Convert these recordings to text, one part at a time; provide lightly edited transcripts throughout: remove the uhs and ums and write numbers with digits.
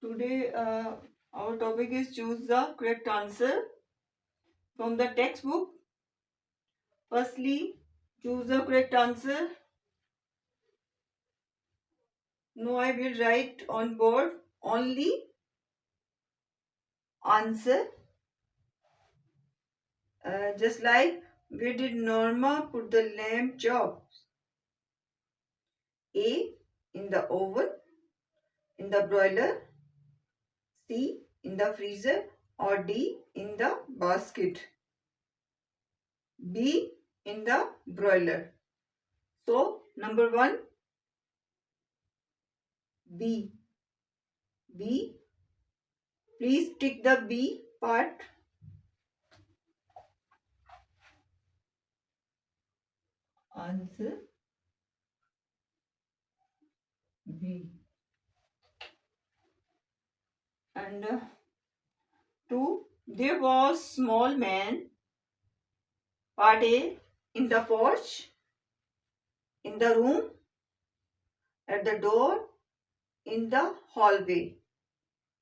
Today, our topic is choose the correct answer from the textbook. Firstly, choose the correct answer. No, I will write on board only answer. Just like where did Norma put the lamb chops? A. In the oven, in the broiler. C. In the freezer, or D. In the basket. B. In the broiler. So, number 1, B. B. Please tick the B part. Answer B. And 2. There was small man. Part A. In the porch, in the room, at the door, in the hallway.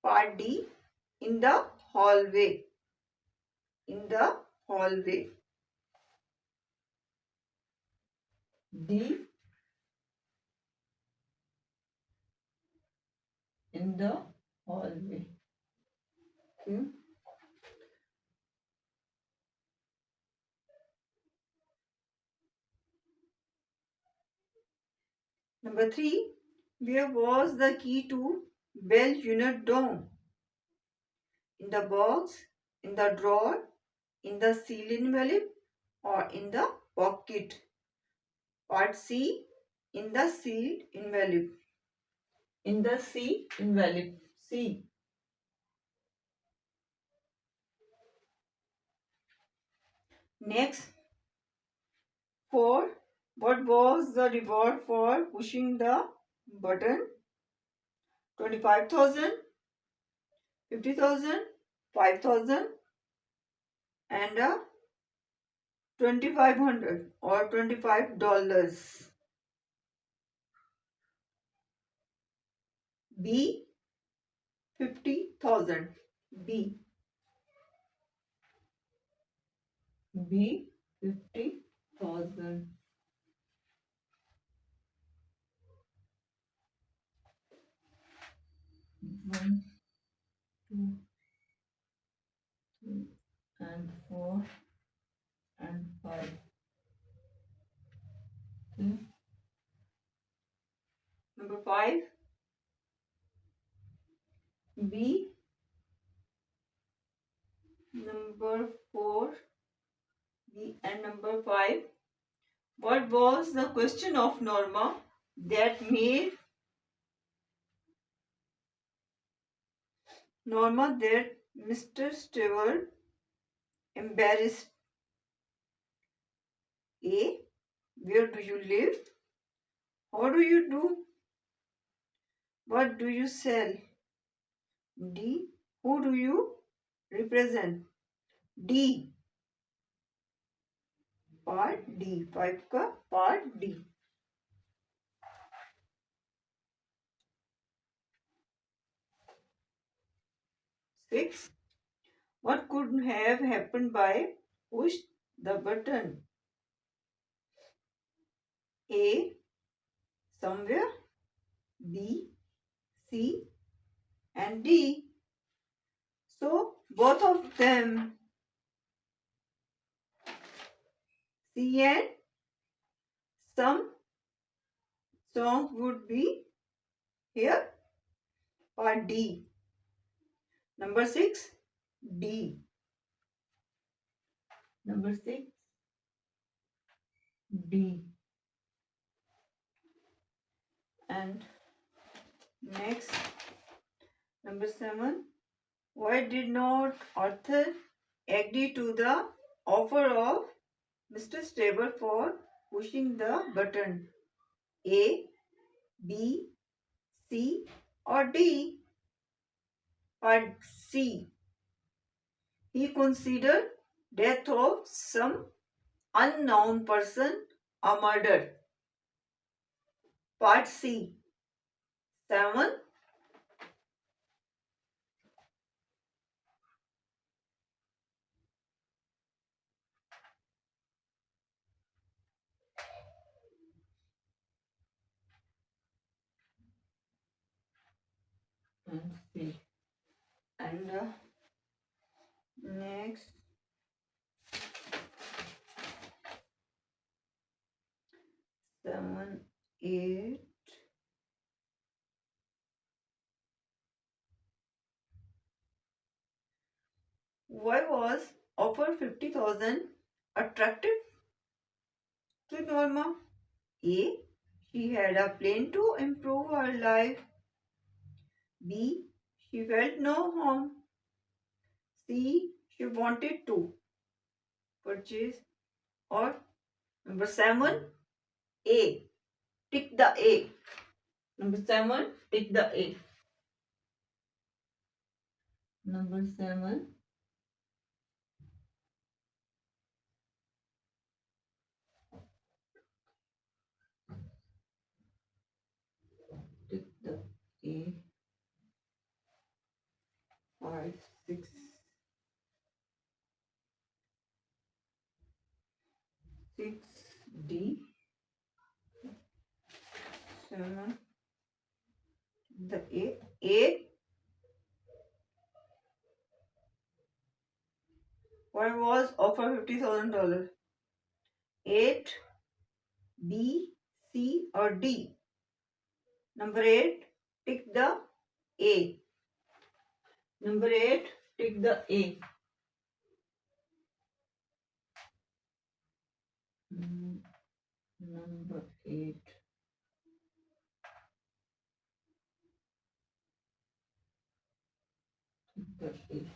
Part D. In the hallway. In the hallway. D. In the hallway. Okay. Number 3. Where was the key to Bell Unit Dome? In the box, in the drawer, in the seal envelope, or in the pocket. Part C. In the sealed envelope. In the C envelope. C. Next, 4. What was the reward for pushing the button? 25,000, 50,000, 5,000, and 2,500 or $25. B. 50,000. B. B. 50,000. One, two, three, and 4, and 5. Okay. Number 5. B. Number 4. B and number 5. What was the question of Norma that made Norma that Mr. Stewart embarrassed? A. Where do you live? How do you do? What do you sell? D. Who do you represent? D. Part D. 5 का part D. 6. What could have happened by push the button? A. Somewhere. B. C. And D. So both of them, C and some songs, would be here. Part D. Number 6. D. Number 6. D. And next, number 7. Why did not Arthur agree to the offer of Mr. Stable for pushing the button? A, B, C, or D? Part C. He considered death of some unknown person a murder. Part C. 7. and C. And next, 7, 8. Why was offer 50,000 attractive to Norma? A. She had a plan to improve her life. B. She felt no harm. C. She wanted to purchase. Or number 7. A. Tick the A. Number 7. Tick the A. Number 7. Tick the A. 5, 6. 6D. 7. The A. 8. Why was offer $50,000? 8, B, C or D? Number 8, tick the A. Number 8, tick the A. Number 8. Tick the A.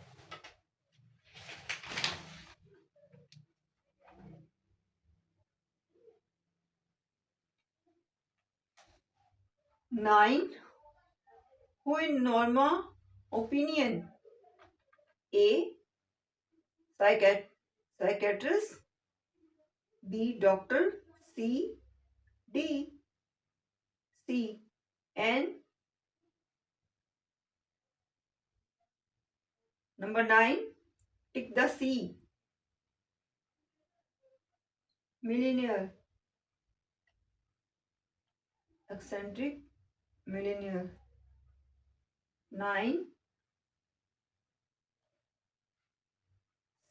Nine. Who in Norma opinion? A. Psychiatrist. B. Doctor. C. D. C. And number 9. Tick the C. Millionaire. Eccentric. Millionaire. 9.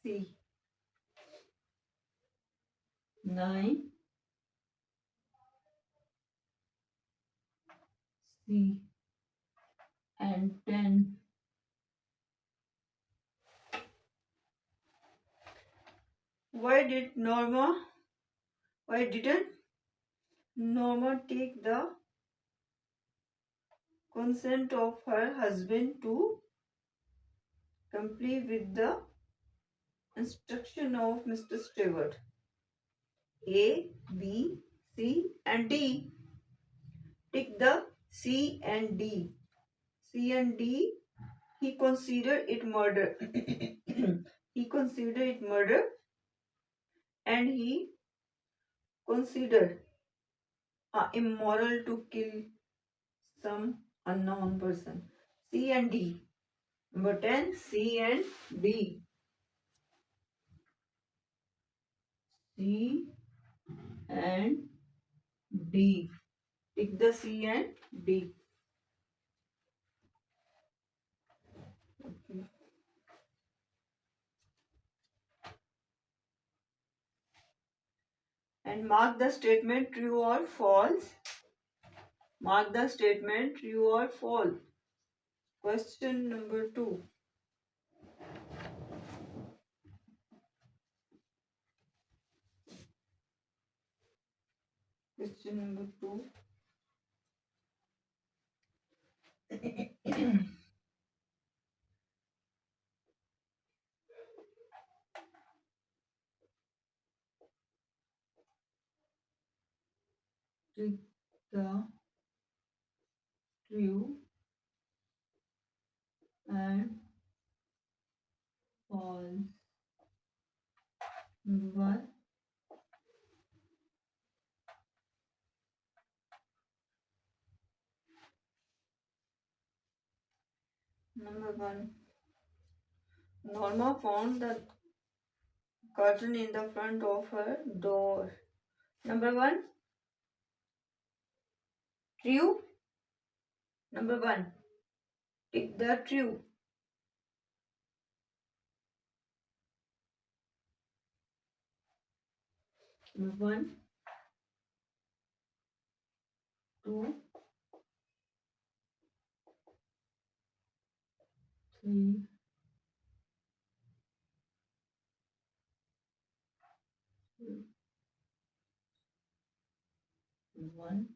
C. 9. C. And 10. Why didn't Norma take the consent of her husband to comply with the instruction of Mr. Stewart? A, B, C and D. Tick the C and D. C and D. He considered it murder. He considered it murder, and he considered immoral to kill some unknown person. C and D. Number 10, C and D. C and D. Tick the C and D. Okay. And mark the statement true or false. Mark the statement true or false. Question number 2. Question number 2. Tick the true and false. Number 1. Number 1. Norma found the curtain in the front of her door. Number 1. True. Number 1. Tick the true. Number 1, 2, 3, 1,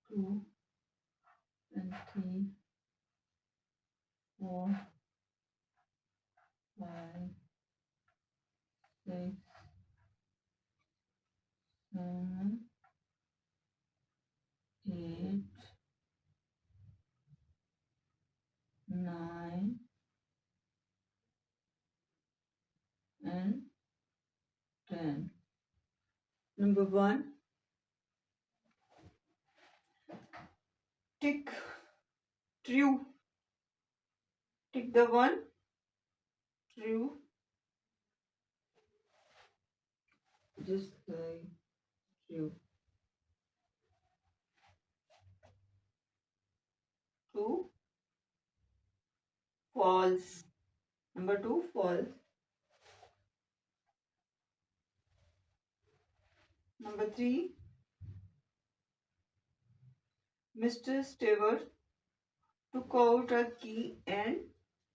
2, and 3, 4, 5, 6, 7, 8, 9, and 10. Number 1, tick true. Tick the 1, true. Just like true. 2, false. Number 2, false. Number 3, Mr. Stewart took out a key and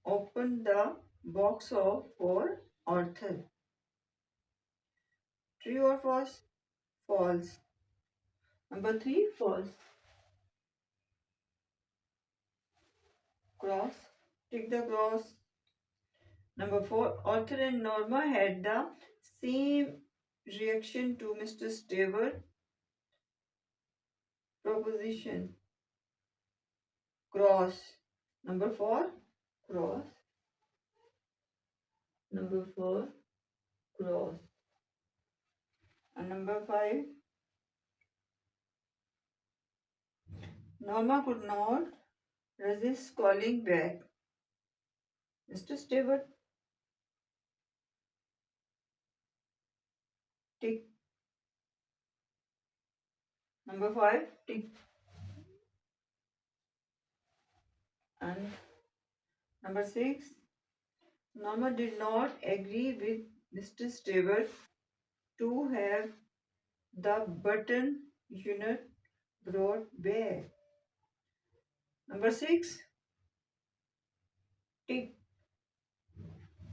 opened the box of for Arthur. True or false? False. Number 3, false. Cross. Tick the cross. Number 4, Arthur and Norma had the same reaction to Mr. Stewart's proposition. Cross. Number 4, cross. Number 4, cross. And number 5, Norma could not resist calling back. Mr. Stewart, tick. Number 5, tick. And number 6, Norma did not agree with Mr. Stewart to have the button unit brought back. Number 6, tick.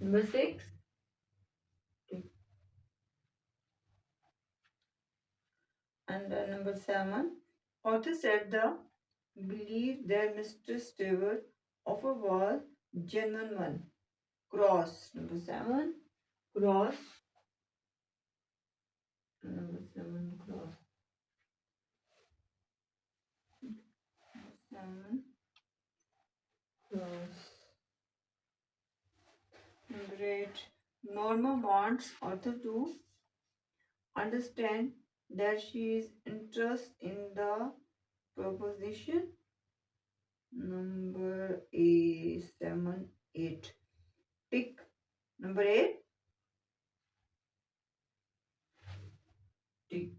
Number 6, tick. And number 7, author said the belief that Mr. Stewart offer was genuine one. Cross. Number 7, cross. Number 7, cross. 7, cross. Number 8, Norma wants author to understand that she is interested in the proposition. Number 7, 8. Tick. Number 8, tick.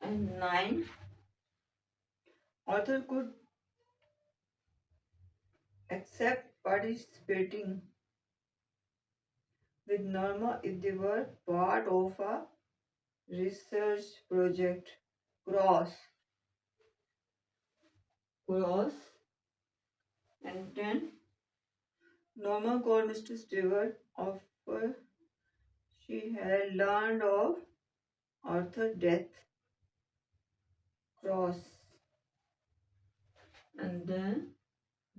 And 9, author could accept participating with Norma if they were part of a research project. Cross. Cross. And 10, Norma called Mr. Stewart after she had learned of Arthur's death. Cross. And then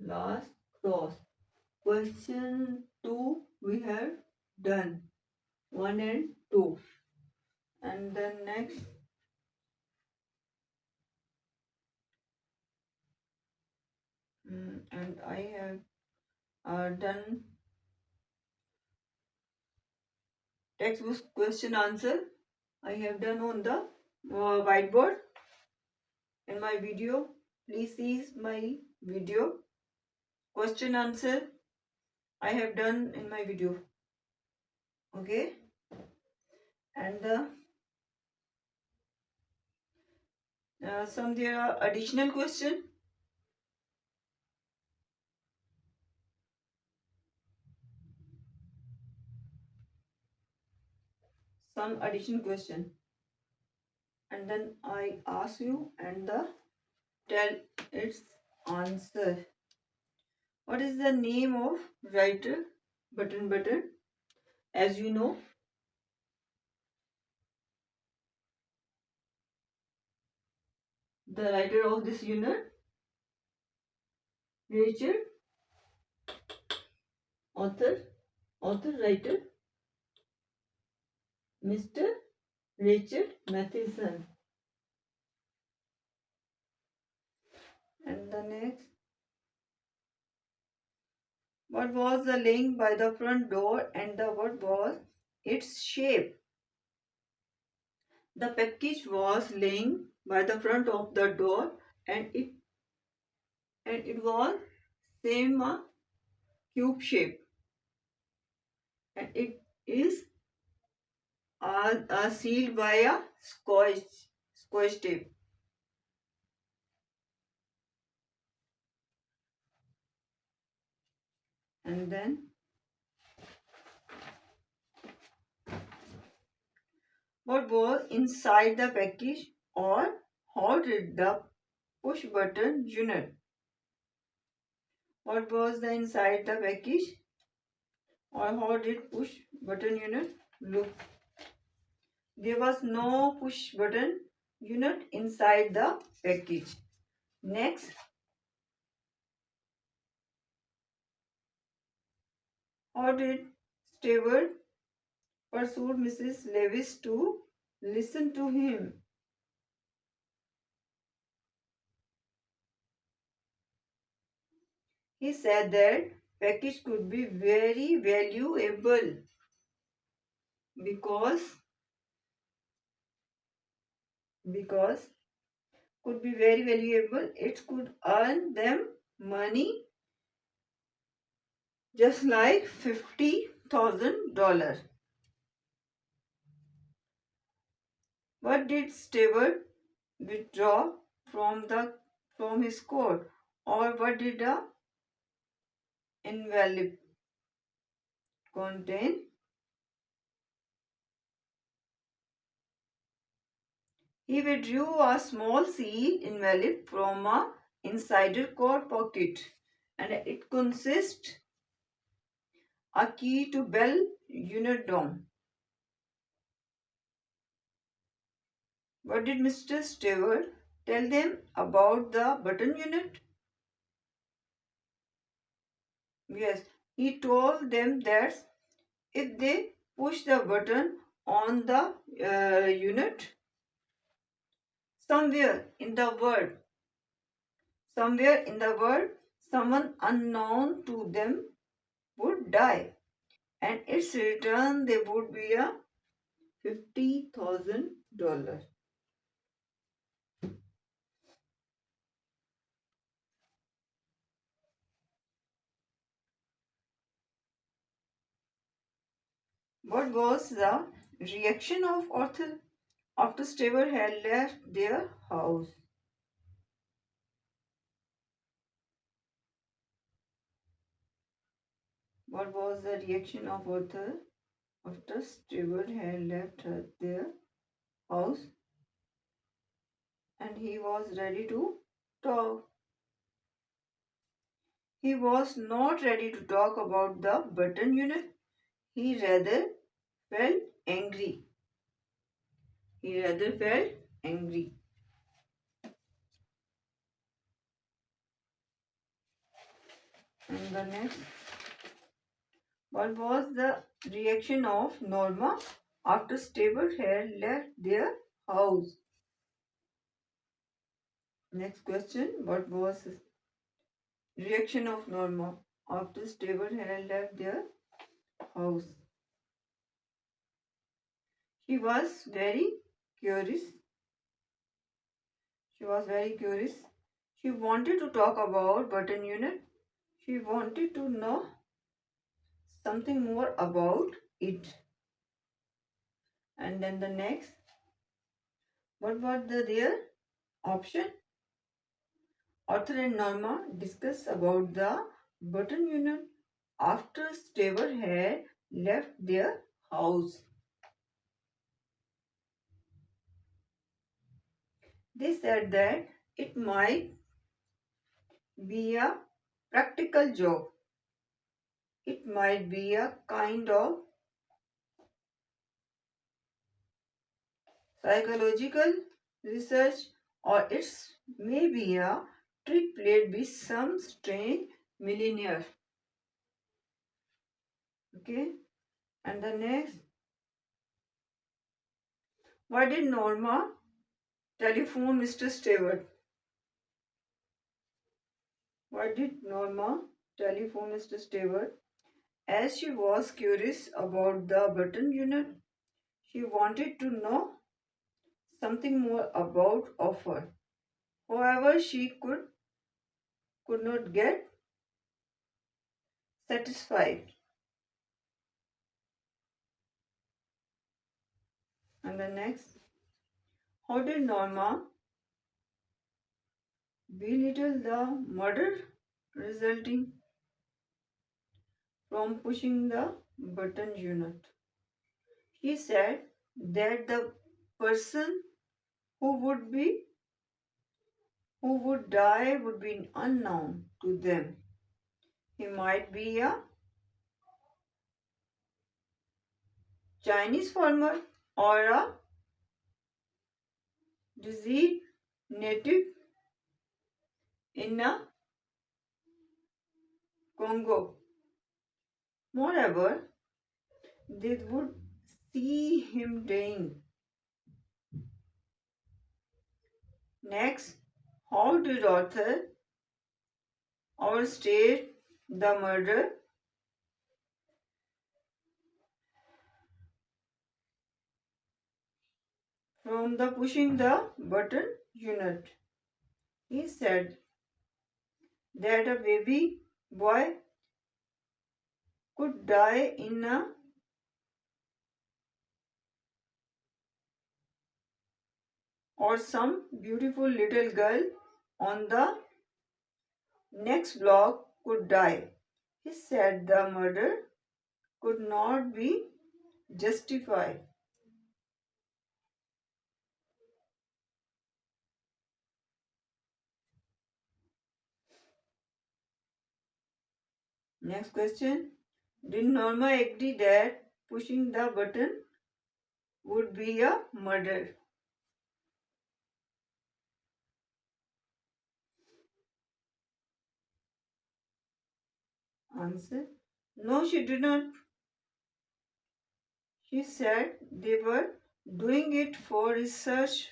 last, cross. Question 2 we have done. 1 and 2. And then next, and I have done textbook question answer. I have done on the whiteboard in my video. Please see my video. Question answer I have done in my video. Okay. And some there are additional question. some addition question, and then I ask you and the tell its answer. What is the name of writer button? As you know, the writer of this unit, Richard, author, writer, Mr. Richard Matheson. And the next, what was the link by the front door and what was its shape? The package was laying by the front of the door, and it was same cube shape, and it is sealed by a scotch tape. And then what was inside the package, or how did the push button unit? What was the inside the package, or how did push button unit look? There was no push button unit inside the package. Next, how did Stewart pursued Mrs. Levis to listen to him? He said that package could be very valuable because because could be very valuable. It could earn them money just like $50,000. What did Stewart withdraw from his coat, or what did the envelope contain? He withdrew a small sealed envelope from a insider coat pocket, and it consists a key to Bell unit dome. What did Mr. Stewart tell them about the button unit? Yes, he told them that if they push the button on the unit, somewhere in the world, someone unknown to them would die, and its return they would be a $50,000. What was the reaction of Arthur after Stewart had left their house? What was the reaction of Arthur after Stewart had left their house and he was ready to talk? He was not ready to talk about the button unit. He rather felt angry. He rather felt angry. And the next, what was the reaction of Norma after Stewart had left their house? Next question, what was the reaction of Norma after Stewart had left their house? She was very curious. She was very curious. She wanted to talk about button unit. She wanted to know something more about it. And then the next, what was their option? Arthur and Norma discuss about the button unit after Stewart had left their house. They said that it might be a practical joke. It might be a kind of psychological research, or it's maybe a trick played by some strange millionaire. Okay, and the next, why did Norma telephone Mr. Stewart? Why did Norma telephone Mr. Stewart? As she was curious about the button unit, she wanted to know something more about offer. However, she could not get satisfied. And the next, how did Norma belittle the murder resulting from pushing the button unit? He said that the person who would be who would die would be unknown to them. He might be a Chinese farmer or a diseased native in a Congo. Moreover, they would see him dying. Next, how did Arthur overstate the murder from the pushing the button unit? He said that a baby boy could die in a or some beautiful little girl on the next block could die. He said the murder could not be justified. Next question. Did Norma agree that pushing the button would be a murder? Answer. No, she did not. She said they were doing it for research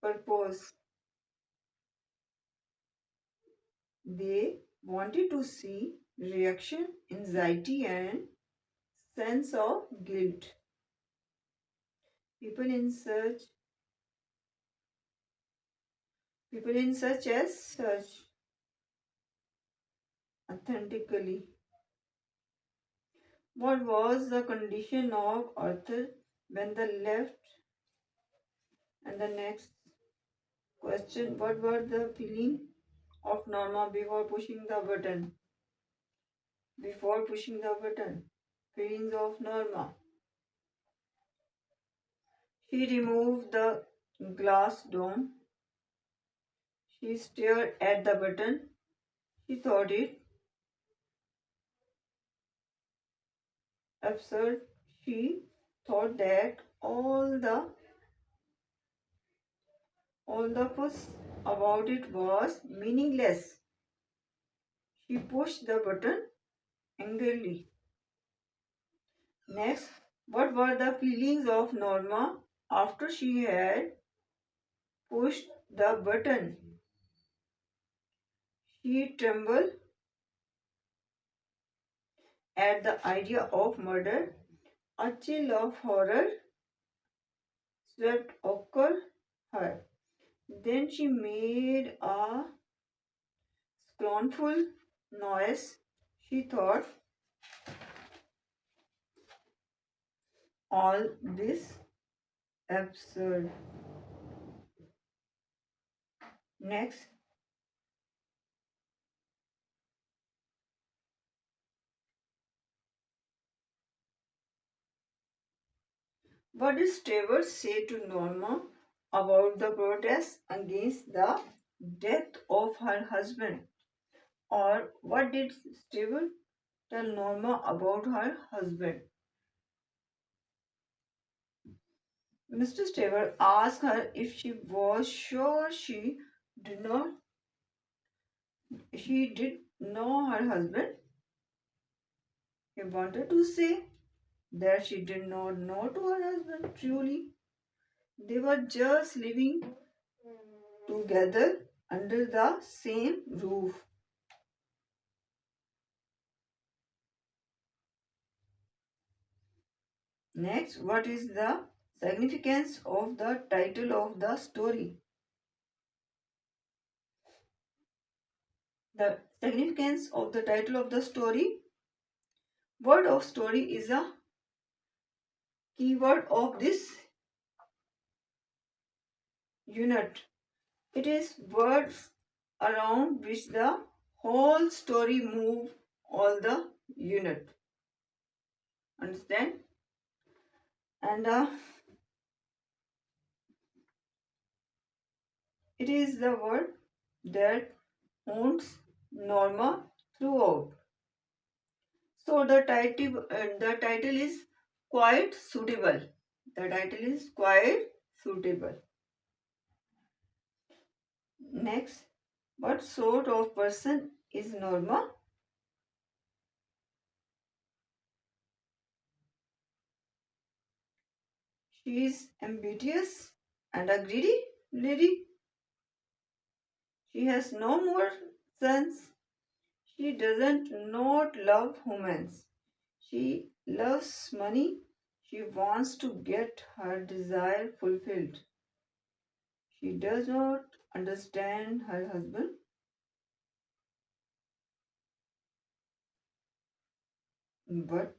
purpose. They wanted to see reaction, anxiety and sense of guilt. People in search people in such as such authentically. What was the condition of Arthur when they left? And the next question, what were the feeling of Norma before pushing the button? Before pushing the button. Feelings of Norma. She removed the glass dome. She stared at the button. She thought it absurd. She thought that all the fuss about it was meaningless. She pushed the button angrily. Next, what were the feelings of Norma after she had pushed the button? She trembled at the idea of murder. A chill of horror swept over her. Then she made a scornful noise. She thought, all this absurd. Next, what did Stewart say to Norma about the protest against the death of her husband? Or what did Stable tell Norma about her husband? Mr. Stable asked her if she was sure did not she did know her husband. He wanted to say that she did not know to her husband truly. They were just living together under the same roof. Next, what is the significance of the title of the story? The significance of the title of the story. Word of story is a keyword of this unit. It is words around which the whole story move all the unit. Understand? And it is the word that haunts Norma throughout. So the title is quite suitable. The title is quite suitable. Next, what sort of person is Norma? She is ambitious and a greedy lady. She has no more sense. She doesn't not love humans. She loves money. She wants to get her desire fulfilled. She does not understand her husband. But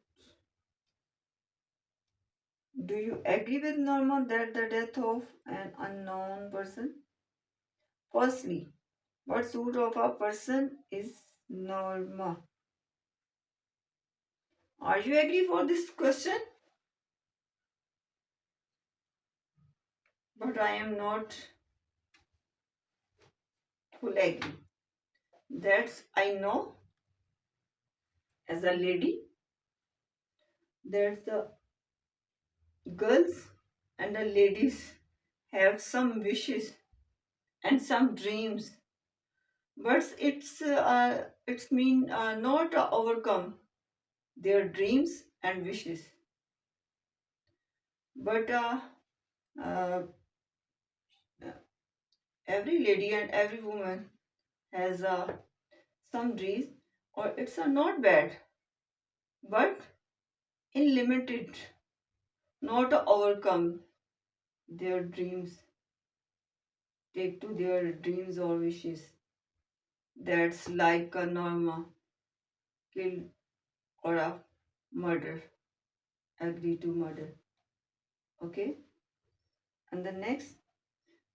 do you agree with Norma that the death of an unknown person? Firstly, what sort of a person is Norma? Are you agree for this question? But I am not full agree. That's I know as a lady that the girls and the ladies have some wishes and some dreams, but it's mean not overcome their dreams and wishes. But uh, every lady and every woman has some dreams, or it's not bad, but in limited, not overcome their dreams, take to their dreams or wishes. That's like a Norma, kill or a murder, agree to murder. Okay? And the next,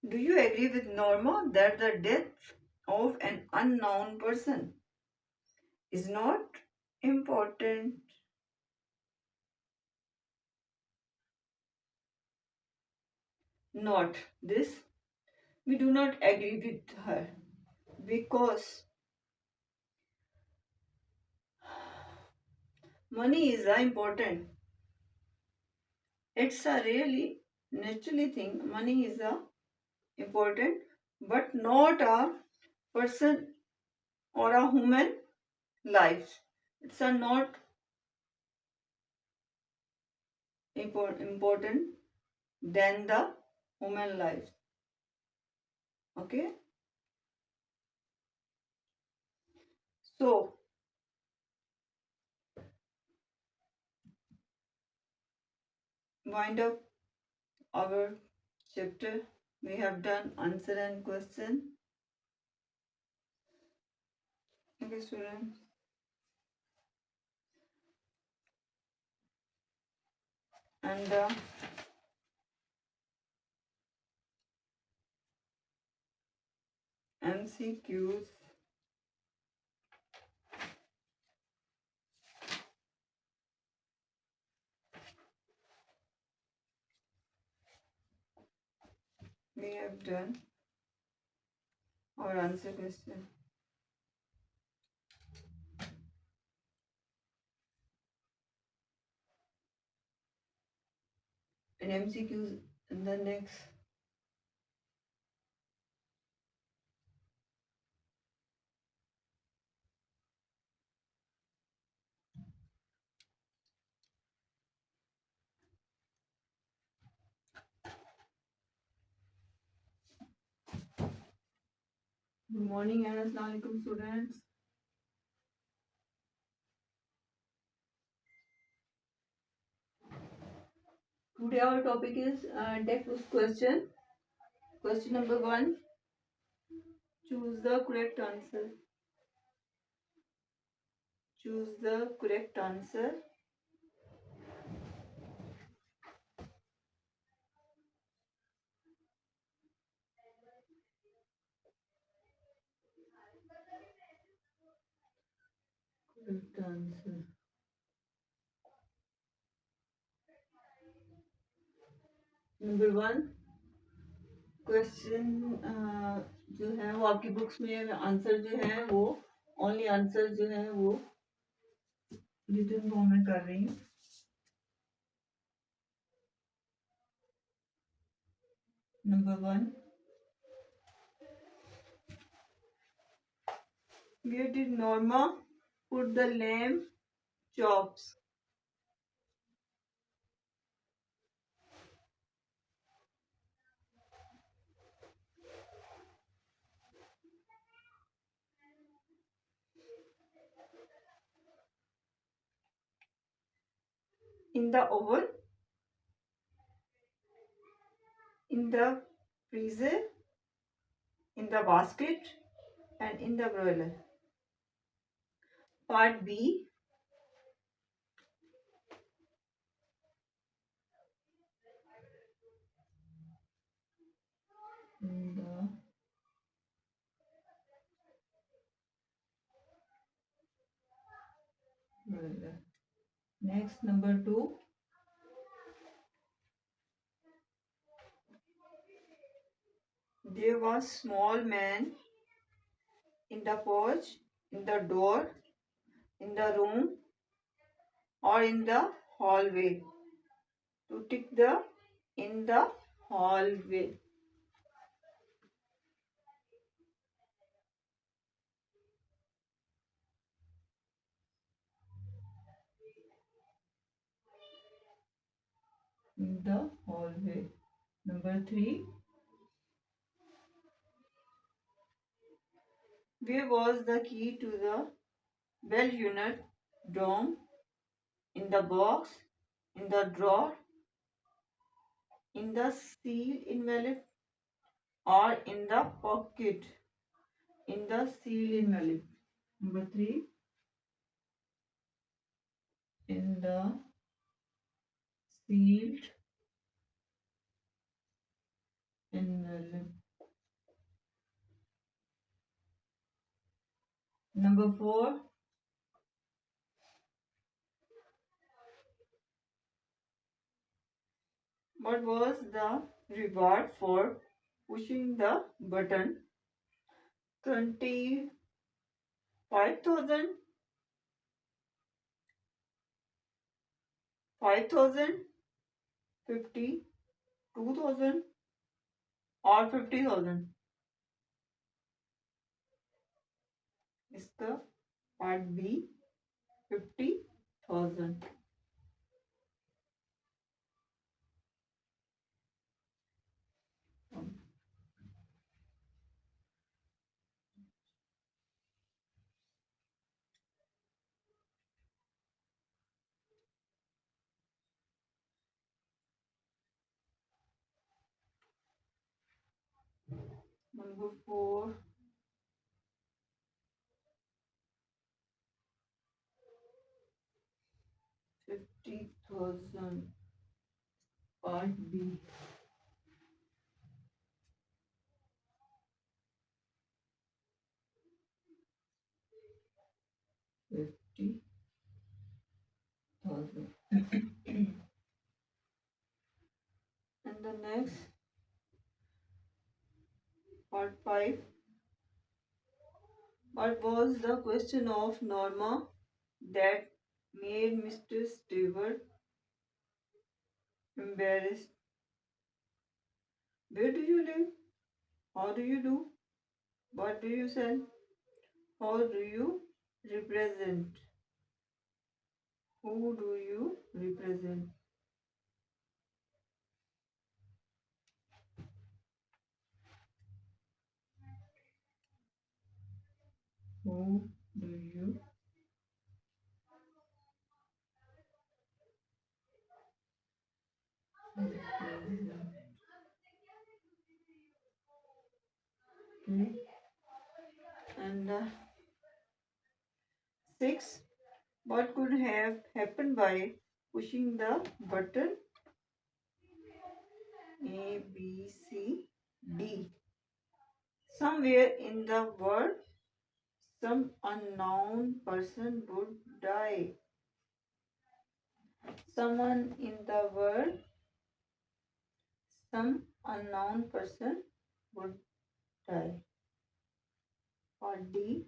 do you agree with Norma that the death of an unknown person is not important? Not this. We do not agree with her because money is important. It's a really naturally thing. Money is a important, but not a person or a human life. It's a not important than the human life. Okay, so wind up our chapter. We have done answer and question. Okay, students. And MCQs. We have done our answer question. And MCQs in the next. Good morning and Assalamu alaikum students. Today our topic is textbook question. Question number 1. Choose the correct answer. Choose the correct answer. Correct answer. Number 1. Question जो है वो आपकी books में answer जो है वो only answer जो है वो रिटन फॉर्म में कर रही हूँ. Number 1. Where did Norma put the lamb chops? In the oven, in the freezer, in the basket, and in the broiler. Part B. In the broiler. Next, number 2. There was small man in the porch, in the door, in the room, or in the hallway. To tick the in the hallway. In the hallway. Number 3. Where was the key to the bell unit dome? In the box, in the drawer, in the seal envelope, or in the pocket? In the seal envelope. Number 3. In the sealed envelope. Number 4. What was the reward for pushing the button? 25,000, 5,000, 50, 2,000, or 50,000? इसका part B 50,000. Number 4. 50,000. Part B. $50,000. And the next, Part 5. What was the question of Norma that made Mr. Stewart embarrassed? Where do you live? How do you do? What do you sell? How do you represent? Who do you represent? Who do you represent? Okay. And 6. What could have happened by pushing the button A, B, C, D? Somewhere in the world, some unknown person would die. Someone in the world, some unknown person would die. Or D,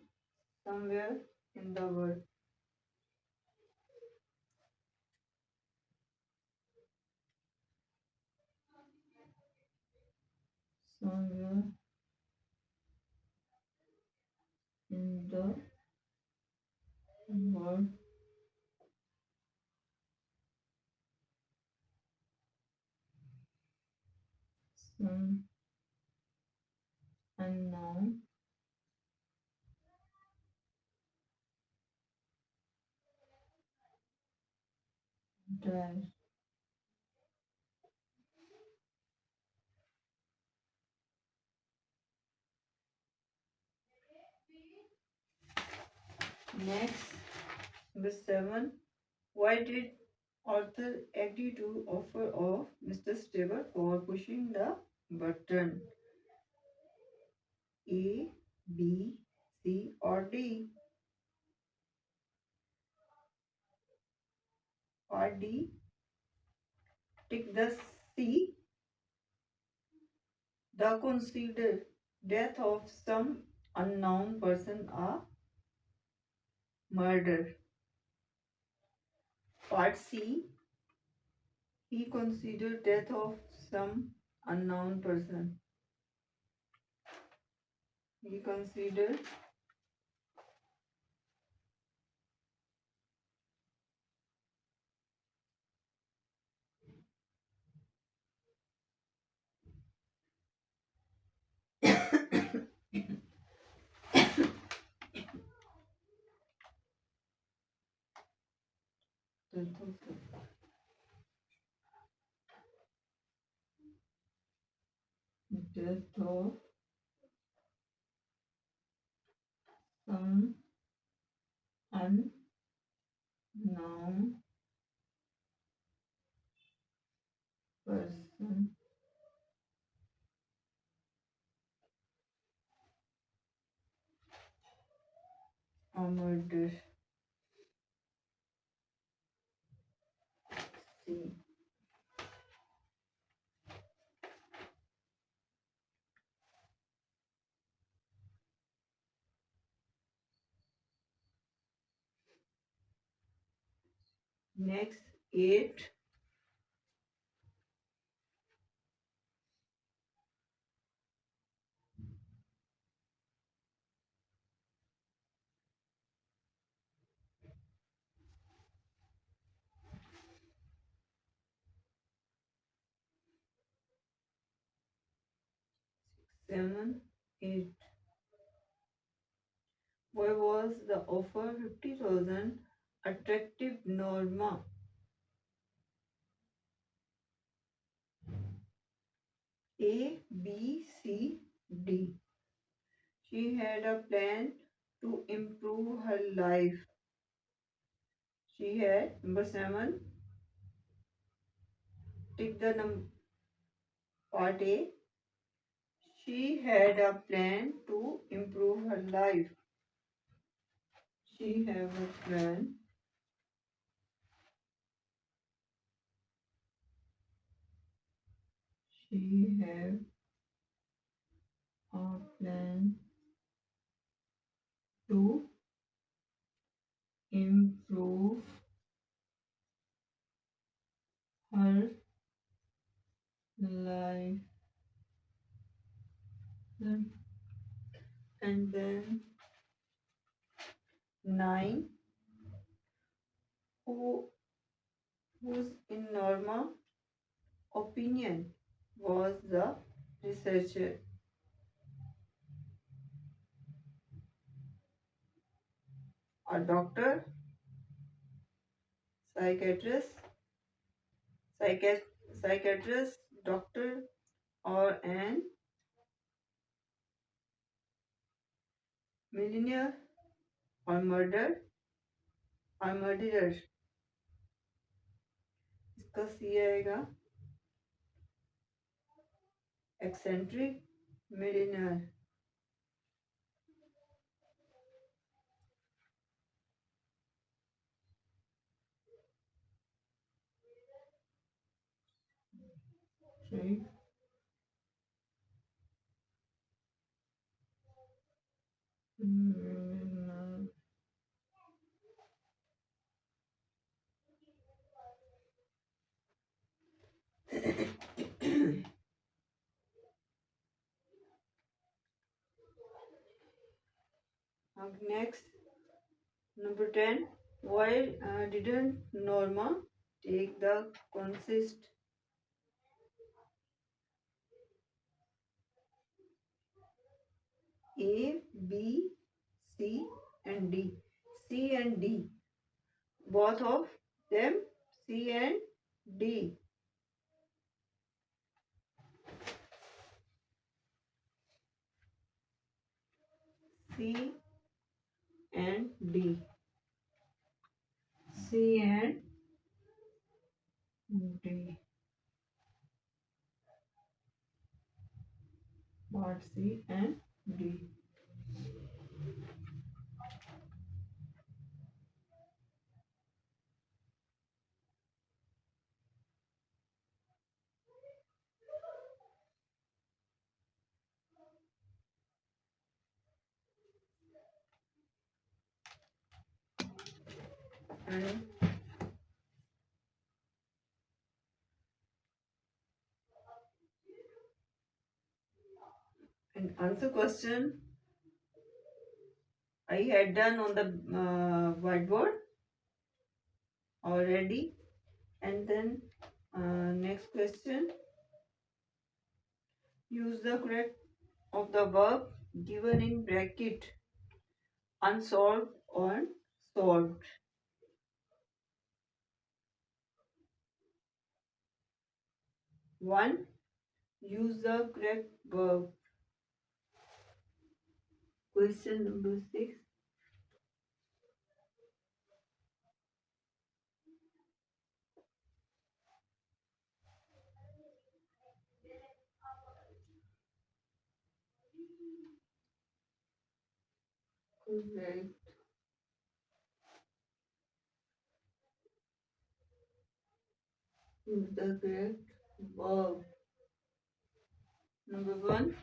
somewhere in the world. Somewhere in the world, some unknown die. Next, number 7. Why did Arthur agree to offer of Mr. Stewart for pushing the button? A, B, C, or D? Or D? Take the C. The considered death of some unknown person a murder. Part C. He considered death of some unknown person. He considered death of some unknown person a murder. C. Next, 8. 7, 8. Why was the offer 50,000 attractive Norma? A, B, C, D. She had a plan to improve her life. She had number 7. Take the part A. She had a plan to improve her life. She have a plan She have or plan to improve her life. And then 9. Who, whose in Norma opinion was the researcher? A doctor, psychiatrist, psychiat- psychiatrist, doctor, or an millionaire or murderer. इसका सी आएगा eccentric millionaire. Right. Mm, Next, number 10. Why didn't Norma take the consist A, B, C, and D? C and D. Both of them, C and D. C and D. C and D. Part C and D. And answer question I had done on the whiteboard already. And then next question, use the correct of the verb given in bracket unsolved or solved. 1. Use the correct verb. Question number 6. Correct. Use the correct verb. Number 1.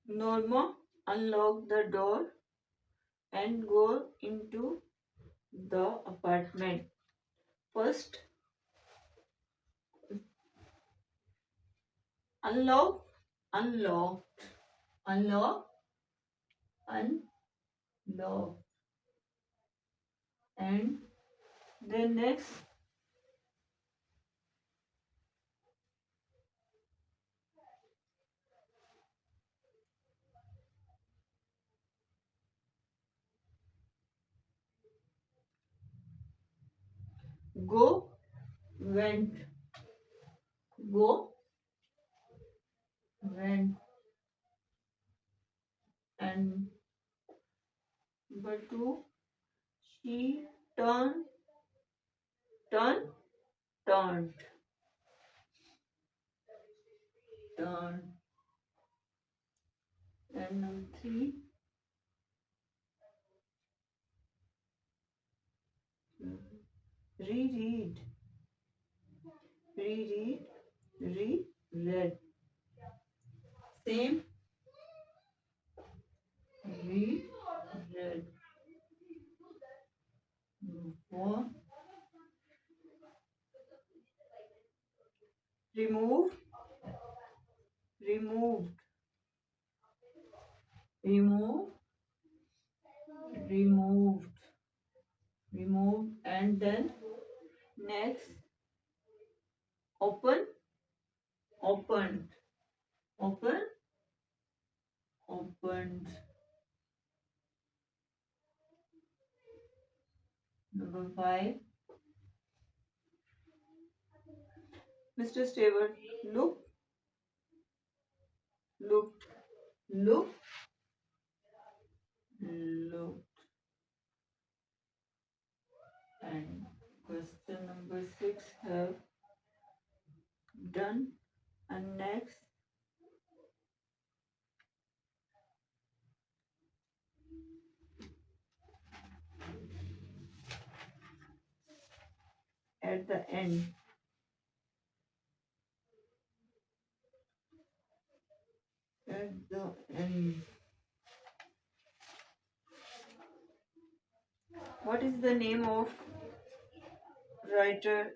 Norma unlocked the door and go into the apartment. First, unlock, unlocked, unlock, unlock. And then next, go, went, go, went. And number 2, she turned, turned, turned, turned. And number 3, reread, reread, reread. red. Same, read, red. Four, remove, removed, remove, removed, removed, and then next, open, opened, open, opened. Number five, Mr. Stewart, look, look, look, look. And question number six have done. And next, at the end, at the end. What is the name of writer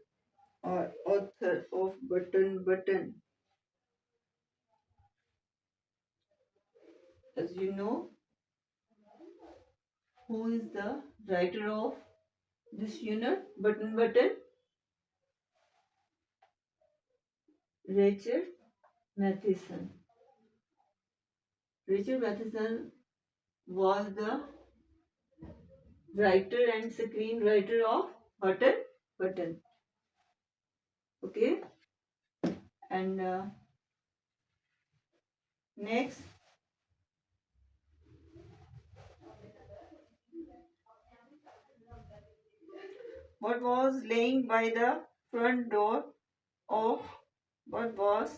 or author of Button Button? As you know, who is the writer of this unit? Button Button? Rachel Matheson. Rachel Matheson was the writer and screenwriter of Button Button. Okay, and next, what was laying by the front door of what was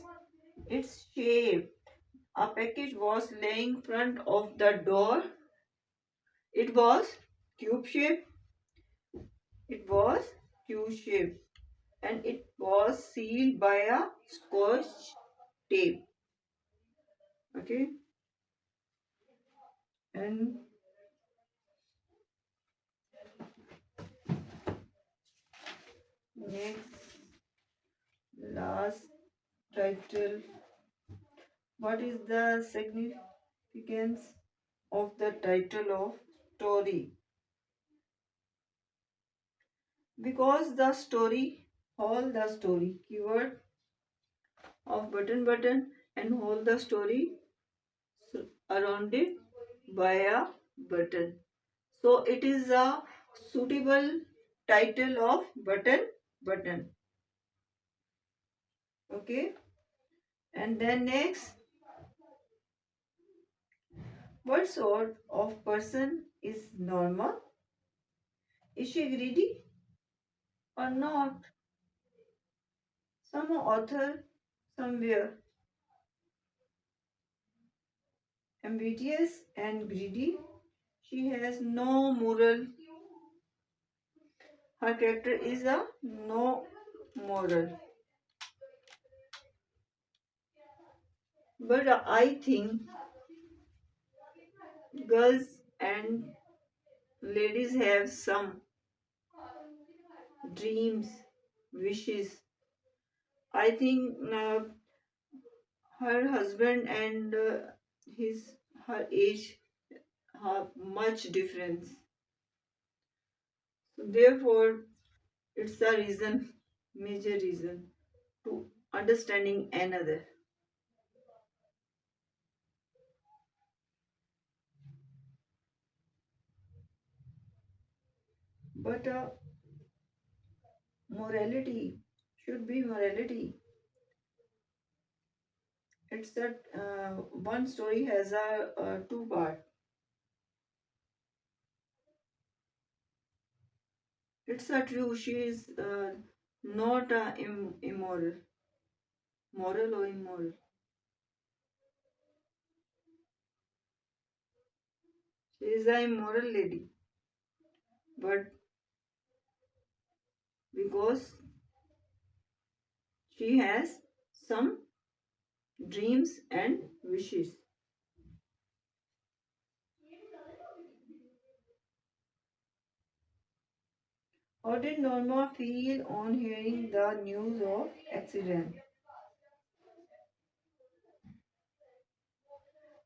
its shape? A package was laying front of the door. It was cube shape. It was cube shape, and it was sealed by a scotch tape. Okay, and next, last title. What is the significance of the title of story? Because the story, all the story, keyword of Button Button, and all the story surrounded by a button. So it is a suitable title of Button Button. Okay. And then next, what sort of person is Norma? Is she greedy or not? Some author somewhere ambitious and greedy. She has no moral. Her character is a no moral. But I think girls and ladies have some dreams, wishes. I think her husband and his her age have much difference. So therefore, it's a reason, major reason to understanding another. But morality should be morality. It's that one story has a two part. It's a true. She is not immoral, moral or immoral. She is a immoral lady, but because she has some dreams, and wishes. How did Norma feel on hearing the news of accident?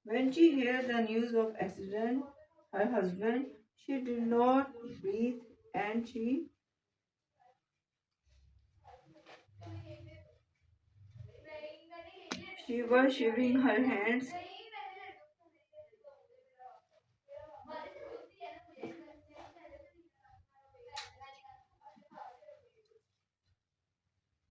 When she heard the news of accident, her husband, she did not breathe and she was shivering her hands